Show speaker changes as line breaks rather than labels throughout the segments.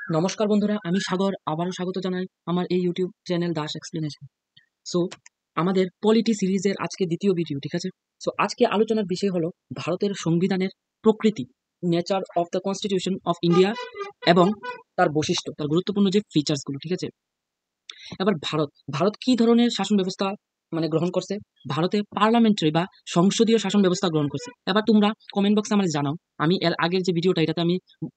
নমস্কার বন্ধুরা, আমি সাগর আবারও স্বাগত জানাই আমার এই YouTube channel Das explanation. So আমাদের পলিটি সিরিজের আজকে দ্বিতীয় ভিডিও, ঠিক আছে। সো আজকে আলোচনার বিষয় হলো ভারতের সংবিধানের প্রকৃতি, nature of the constitution of India এবং তার বৈশিষ্ট্য, তার গুরুত্বপূর্ণ যে ফিচার্সগুলো, ঠিক আছে। এবার ভারত ভারত কি ধরনের শাসন ব্যবস্থা গ্রহণ করছে? ভারতে পার্লামেন্টারি বা সংসদীয় শাসন ব্যবস্থা গ্রহণ করছে। এবার তোমরা কমেন্ট বক্সে আমাদের জানাও। আমি এর আগের যে ভিডিওটা এটাতে আমি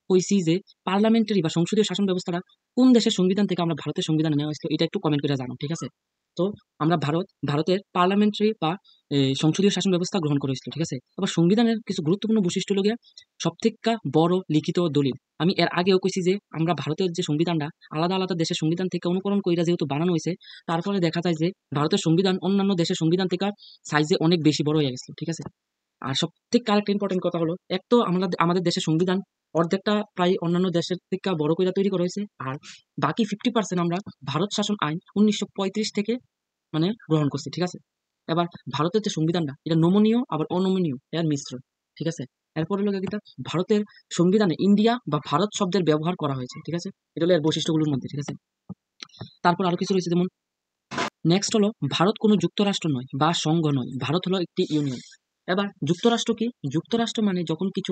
কইছি যে পার্লামেন্টারি বা সংসদীয় শাসন ব্যবস্থাটা কোন দেশের সংবিধান থেকে আমরা ভারতের সংবিধানে নেওয়া হয়েছিল, এটা একটু কমেন্ট করে জানাও, ঠিক আছে। তো আমরা ভারতের পার্লামেন্টারি বা সংসদীয় শাসন ব্যবস্থা গ্রহণ করেছিল, ঠিক আছে। আবার সংবিধানের কিছু গুরুত্বপূর্ণ বৈশিষ্ট্য হলো গিয়া সবথেকে বড় লিখিত দলিল। আমি এর আগেও কইছি যে আমরা ভারতের যে সংবিধানটা আলাদা আলাদা দেশের সংবিধান থেকে অনুকরণ কইরা যেহেতু বানানো হয়েছে, তারপরে দেখা যায় যে ভারতের সংবিধান অন্যান্য দেশের সংবিধান থেকে সাইজে অনেক বেশি বড় হয়ে গেছে, ঠিক আছে। আর সবথেকে আরেকটা ইম্পর্টেন্ট কথা হলো, এক তো আমাদের দেশের সংবিধান অর্ধেকটা প্রায় অন্যান্য দেশের থেকে বড় কইরা তৈরি করা হয়েছে, আর বাকি 50% আমরা ভারত শাসন আইন 1935 থেকে গ্রহণ করছি, ঠিক আছে। এবার ভারতের যে সংবিধানটা এটা নমনীয় আবার অনমনীয় এর মিশ্রণ, ঠিক আছে। এরপরে হলো গিয়ে ভারতের সংবিধানে ইন্ডিয়া বা ভারত শব্দের ব্যবহার করা হয়েছে, ঠিক আছে। এটা হলো এর বৈশিষ্ট্যগুলোর মধ্যে, ঠিক আছে। তারপর আরো কিছু রয়েছে, যেমন নেক্সট হলো ভারত কোনো যুক্তরাষ্ট্র নয় বা সংঘ নয়, ভারত হলো একটি ইউনিয়ন। এবার যুক্তরাষ্ট্র কি? যুক্তরাষ্ট্র মানে যখন কিছু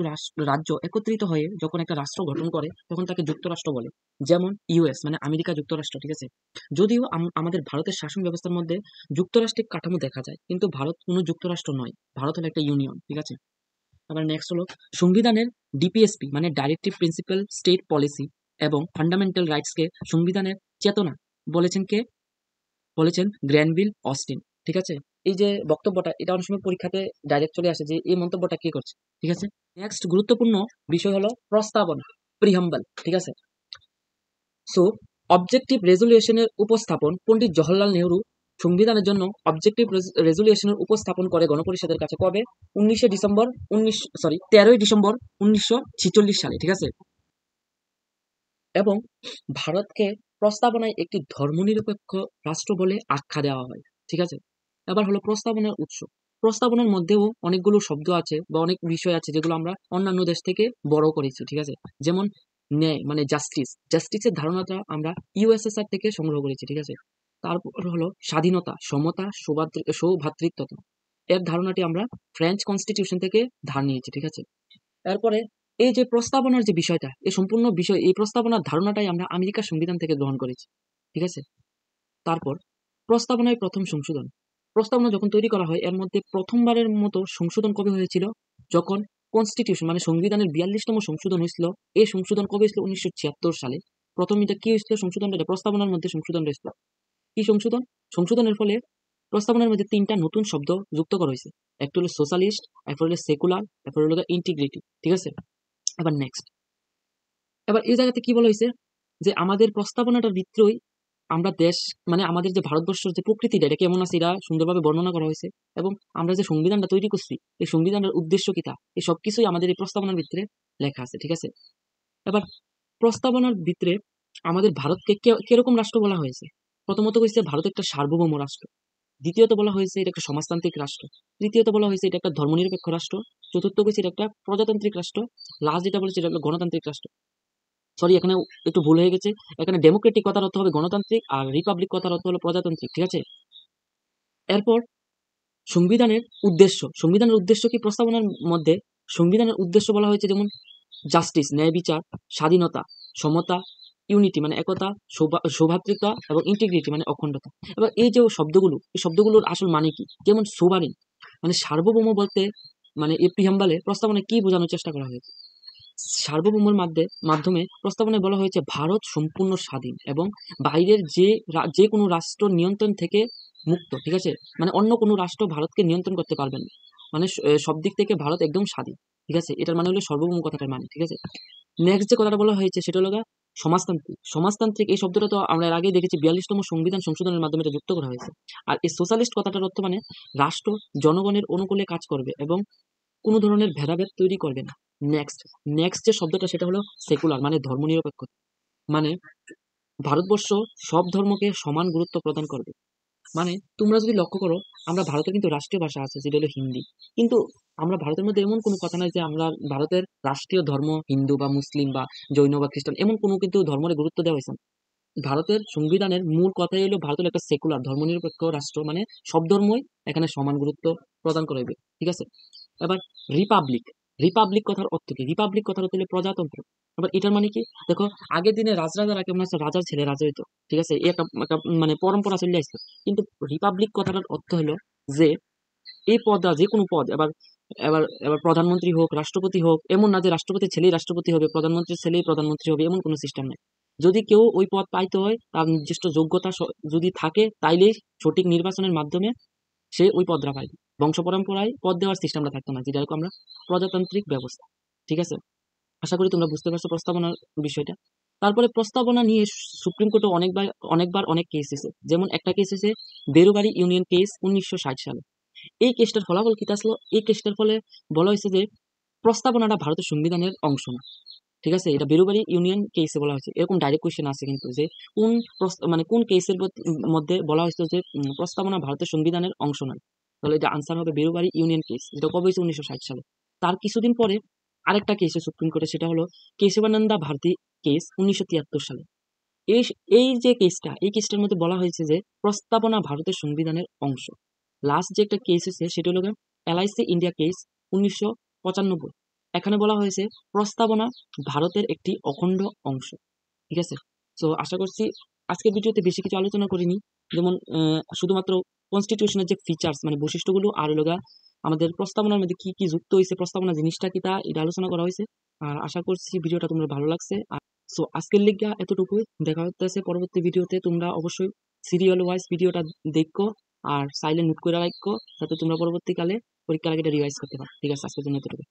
রাজ্য একত্রিত হয়ে যখন একটা রাষ্ট্র গঠন করে তখন তাকে যুক্তরাষ্ট্র বলে। যেমন ইউএস মানে আমেরিকা যুক্তরাষ্ট্র, ঠিক আছে। যদিও আমাদের ভারতের শাসন ব্যবস্থার মধ্যে যুক্তরাষ্ট্রিক কাঠামো দেখা যায়, কিন্তু ভারত কোনো যুক্তরাষ্ট্র নয়, ভারত হলো একটা ইউনিয়ন, ঠিক আছে। আবার নেক্সট হলো সংবিধানের ডিপিএসপি মানে ডাইরেক্টিভ প্রিন্সিপাল স্টেট পলিসি এবং ফান্ডামেন্টাল রাইটসকে সংবিধানের চেতনা বলেছেন কে? বলেছেন গ্র্যানভিল অস্টিন, ঠিক আছে। এই যে বক্তব্যটা এটা অনেক সময় পরীক্ষাতে ডাইরেক্ট চলে আসে যে এই মন্তব্যটা কে করছে, ঠিক আছে। নেক্সট গুরুত্বপূর্ণ বিষয় হলো প্রস্তাবনা, প্রিহাম্বল, ঠিক আছে। সো অবজেক্টিভ রেজুলিউশনের উপস্থাপন পণ্ডিত জওহরলাল নেহরু সংবিধানের জন্য অবজেক্টিভ রেজুলিউশনের উপস্থাপন করে গণপরিষদের কাছে কবে? 13ই ডিসেম্বর 1946 সালে, ঠিক আছে। এবং ভারতকে প্রস্তাবনায় একটি ধর্মনিরপেক্ষ রাষ্ট্র বলে আখ্যা দেওয়া হয়, ঠিক আছে। এবার হলো প্রস্তাবনার উৎস। প্রস্তাবনার মধ্যেও অনেকগুলো শব্দ আছে বা অনেক বিষয় আছে যেগুলো আমরা অন্যান্য দেশ থেকে বড় করেছি, ঠিক আছে। যেমন ন্যায় মানে জাস্টিসের ধারণাটা আমরা ইউএসএসআর থেকে সংগ্রহ করেছি, ঠিক আছে। তারপর হলো স্বাধীনতা, সমতা, সৌভ্রাতৃত্বতা, এর ধারণাটি আমরা ফ্রেঞ্চ কনস্টিটিউশন থেকে ধার নিয়েছি, ঠিক আছে। এরপরে এই যে প্রস্তাবনার যে বিষয়টা, এই সম্পূর্ণ বিষয় এই প্রস্তাবনার ধারণাটাই আমরা আমেরিকার সংবিধান থেকে গ্রহণ করেছি, ঠিক আছে। তারপর প্রস্তাবনায় প্রথম সংশোধন। প্রস্তাবনা যখন তৈরি করা হয় এর মধ্যে প্রথমবারের মতো সংশোধন কবে হয়েছিল? যখন কনস্টিটিউশন মানে সংবিধানের 42তম সংশোধন হয়েছিল। এই সংশোধন কবে হয়েছিল? 1976 সালে। প্রথম এটা কি হয়েছিল? সংশোধনটা এটা প্রস্তাবনার মধ্যে সংশোধন হয়েছিল। কি সংশোধন? সংশোধনের ফলে প্রস্তাবনার মধ্যে 3টা নতুন শব্দ যুক্ত করা হয়েছে। একটা হলো সোশ্যালিস্ট, একটা হলো সেকুলার, একটা হলো ইন্টিগ্রিটি, ঠিক আছে। এবার নেক্সট, এবার এই জায়গাতে কি বলা হয়েছে যে আমাদের প্রস্তাবনাটার ভিতরেই আমরা দেশ মানে আমাদের যে ভারতবর্ষের যে প্রকৃতিটা এটা কেমন আছে এটা সুন্দরভাবে বর্ণনা করা হয়েছে, এবং আমরা যে সংবিধানটা তৈরি করছি এই সংবিধানের উদ্দেশ্য কিটা এই সবকিছুই আমাদের এই প্রস্তাবনার ভিতরে লেখা আছে, ঠিক আছে। এবার প্রস্তাবনার ভিতরে আমাদের ভারতকে কিরকম রাষ্ট্র বলা হয়েছে? প্রথমত হয়েছে ভারত একটা সার্বভৌম রাষ্ট্র, দ্বিতীয়ত বলা হয়েছে এটা একটা সমাজতান্ত্রিক রাষ্ট্র, তৃতীয়ত বলা হয়েছে এটা একটা ধর্মনিরপেক্ষ রাষ্ট্র, চতুর্থ হয়েছে এটা একটা প্রজাতান্ত্রিক রাষ্ট্র, লাস্ট যেটা বলেছে এটা একটা গণতান্ত্রিক রাষ্ট্র। সরি, এখানে একটু ভুল হয়ে গেছে। এখানে ডেমোক্রেটিক কথার অর্থ হবে গণতান্ত্রিক আর রিপাবলিক কথার অর্থ হলো প্রজাতান্ত্রিক, ঠিক আছে। এরপর সংবিধানের উদ্দেশ্য কি? প্রস্তাবনার মধ্যে সংবিধানের উদ্দেশ্য বলা হয়েছে যেমন জাস্টিস ন্যায় বিচার, স্বাধীনতা, সমতা, ইউনিটি মানে একতা, সৌভ্রাতৃত্ব এবং ইন্টিগ্রিটি মানে অখণ্ডতা। এবার এই যে শব্দগুলো এই শব্দগুলোর আসল মানে কি? যেমন সোভারিন মানে সার্বভৌম বলতে এই প্রিহাম্বলে প্রস্তাবনায় কি বোঝানোর চেষ্টা করা হয়েছে? সার্বভৌমের মাধ্যমে প্রস্তাবনায় বলা হয়েছে ভারত সম্পূর্ণ স্বাধীন এবং বাইরের যে কোনো রাষ্ট্র নিয়ন্ত্রণ থেকে মুক্ত, ঠিক আছে। মানে অন্য কোনো রাষ্ট্র ভারতকে নিয়ন্ত্রণ করতে পারবেন না, মানে সব দিক থেকে ভারত একদম স্বাধীন, ঠিক আছে। এটার মানে হলো সার্বভৌম কথাটার মানে, ঠিক আছে। নেক্সট যে কথাটা বলা হয়েছে সেটা হলো সমাজতান্ত্রিক এই শব্দটা তো আমরা এর আগেই দেখেছি 42তম সংবিধান সংশোধনের মাধ্যমে এটা যুক্ত করা হয়েছে। আর এই সোশ্যালিস্ট কথাটার অর্থ মানে রাষ্ট্র জনগণের অনুকূলে কাজ করবে এবং কোনো ধরনের ভেদাভেদ তৈরি করবে না। নেক্সট নেক্সট যে শব্দটা সেটা হলো সেকুলার মানে ধর্মনিরপেক্ষ, মানে ভারতবর্ষ সব ধর্মকে সমান গুরুত্ব প্রদান করবে। মানে তোমরা যদি লক্ষ্য করো, আমরা ভারতের কিন্তু রাষ্ট্রীয় ভাষা আছে যেটা হলো হিন্দি, কিন্তু আমরা ভারতের মধ্যে এমন কোনো কথা নাই যে আমরা ভারতের রাষ্ট্রীয় ধর্ম হিন্দু বা মুসলিম বা জৈন বা খ্রিস্টান এমন কোনো কিন্তু ধর্মের গুরুত্ব দেওয়া হয়েছে না। ভারতের সংবিধানের মূল কথাই হলো ভারত হলো একটা সেকুলার ধর্মনিরপেক্ষ রাষ্ট্র, মানে সব ধর্মই এখানে সমান গুরুত্ব প্রদান করা হবে, ঠিক আছে। এবার রিপাবলিক, রিপাবলিক কথার অর্থ কি? রিপাবলিক কথার অর্থ হলো প্রজাতন্ত্র। এবার এটার মানে কি? দেখো, আগের দিনে রাজরাজারা কেমন আছে, রাজার ছেলে রাজা হইতো, ঠিক আছে, এই একটা মানে পরম্পরা চলে আসছে। কিন্তু রিপাবলিক কথাটার অর্থ হলো যে এই পদটা যে কোনো পদ, এবার এবার এবার প্রধানমন্ত্রী হোক রাষ্ট্রপতি হোক, এমন না যে রাষ্ট্রপতির ছেলেই রাষ্ট্রপতি হবে, প্রধানমন্ত্রীর ছেলেই প্রধানমন্ত্রী হবে, এমন কোনো সিস্টেম নেই। যদি কেউ ওই পদ পাইতে হয়, তার নির্দিষ্ট যোগ্যতা যদি থাকে, তাইলেই সঠিক নির্বাচনের মাধ্যমে সে ওই পদটা পাইবে। বংশ পরম্পরায় পদ দেওয়ার সিস্টেমটা থাকতো না, যেটা আমরা প্রজাতান্ত্রিক ব্যবস্থা, ঠিক আছে। আশা করি তোমরা বুঝতে পারছো প্রস্তাবনার বিষয়টা। তারপরে প্রস্তাবনা নিয়ে সুপ্রিম কোর্টে অনেকবার অনেকবার অনেক কেস হয়েছে। যেমন একটা কেস হয়েছে বেরুবাড়ি ইউনিয়ন কেস 1960 সালে। এই কেসটার ফলাফল কি আসলো? এই কেসটার ফলে বলা হয়েছে যে প্রস্তাবনাটা ভারতের সংবিধানের অংশ না, ঠিক আছে। এটা বেরুবাড়ি ইউনিয়ন কেসে বলা হয়েছে, এরকম ডাইরেক্ট কোয়েশ্চেন আছে কিন্তু, যে কোন মানে কোন কেসের মধ্যে বলা হয়েছে যে প্রস্তাবনা ভারতের সংবিধানের অংশ নয়। তাহলে এটা আনসার হবে বেরুবাড়ি ইউনিয়ন কেস, যেটা কবে হয়েছে 1960 সালে। তার কিছুদিন পরে আরেকটা কেসে সুপ্রিম কোর্টে, সেটা হলো কেশবানন্দা ভারতী কেস 1973 সালে। এই এই যে কেসটা, এই কেসটার মধ্যে বলা হয়েছে যে প্রস্তাবনা ভারতের সংবিধানের অংশ। লাস্ট যে একটা কেস হয়েছে সেটা হলো এলআইসি ইন্ডিয়া কেস 1995। এখানে বলা হয়েছে প্রস্তাবনা ভারতের একটি অখণ্ড অংশ, ঠিক আছে। তো আশা করছি আজকের ভিডিওতে বেশি কিছু আলোচনা করিনি, যেমন শুধুমাত্র কনস্টিটিউশনের যে ফিচার্স মানে বৈশিষ্ট্যগুলো, আর হলো আমাদের প্রস্তাবনার মধ্যে কি কি যুক্ত হয়েছে, প্রস্তাবনা জিনিসটা কি তা এটা আলোচনা করা হয়েছে। আর আশা করছি ভিডিওটা তোমরা ভালো লাগছে। সো আজকের লিগা এতটুকুই, দেখা হচ্ছে পরবর্তী ভিডিওতে। তোমরা অবশ্যই সিরিয়াল ওয়াইজ ভিডিওটা দেখো আর সাইলেন্ট নোট করে রাখো, যাতে তোমরা পরবর্তীকালে পরীক্ষার আগে রিভাইজ করতে পারো, ঠিক আছে। আজকের জন্য এতটুকু।